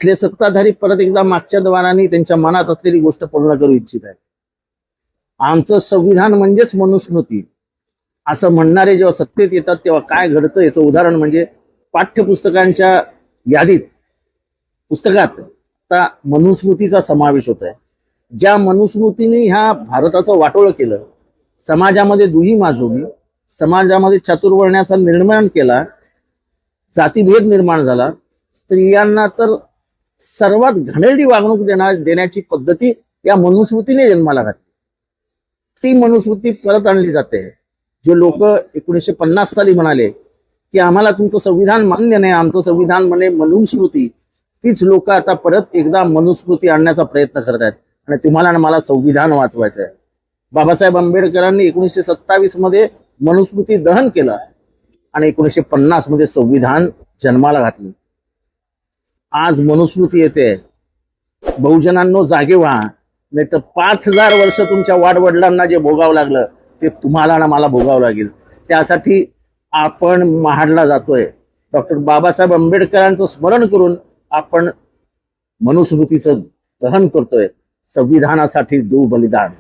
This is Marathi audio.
इथले सत्ताधारी परत एकदा मागच्या द्वाराने त्यांच्या मनात असलेली गोष्ट पूर्ण करू इच्छित आहेत. आमचं संविधान म्हणजेच मनुस्मृती असं म्हणणारे जेव्हा सत्तेत येतात तेव्हा काय घडतं याचं उदाहरण म्हणजे पाठ्यपुस्तकांच्या यादीत पुस्तकात आता मनुस्मृतीचा समावेश होत आहे. ज्या मनुस्मृतीने ह्या भारताचं वाटोळं केलं, समाजामध्ये दुही माजवली, समाजामध्ये चातुर्वर्ण्याचा निर्माण केला, जातीभेद निर्माण झाला, स्त्रियांना तर सर्वात घाणेरडी वागणूक देण्याची पद्धती या मनुस्मृतीने जन्माला घातली. ती मनुस्मृती परत आणली जाते. जे लोक 1950 साली म्हणाले की आम्हाला तुमचं संविधान मान्य नाही, आमचं संविधान म्हणे मनुस्मृती, तीच लोक आता परत एकदा मनुस्मृती आणण्याचा प्रयत्न करत आहेत. आणि तुम्हाला आणि मला संविधान वाचवायचं आहे. बाबासाहेब आंबेडकरांनी 1927 मध्ये मनुस्मृती दहन केलं आणि 1950 मध्ये संविधान जन्माला घातलं. आज मनुस्मृती येते. बहुजनांनो जागे व्हा, नाही तर 5000 वर्ष तुमच्या वाडवडिलांना जे भोगावं लागलं ते तुम्हाला आणि मला भोगावं लागेल. त्यासाठी आपण महाडला जातोय. डॉक्टर बाबासाहेब आंबेडकरांचं स्मरण करून आपण मनुस्मृतीचं दहन करतोय. संविधानासाठी देऊ बलिदान.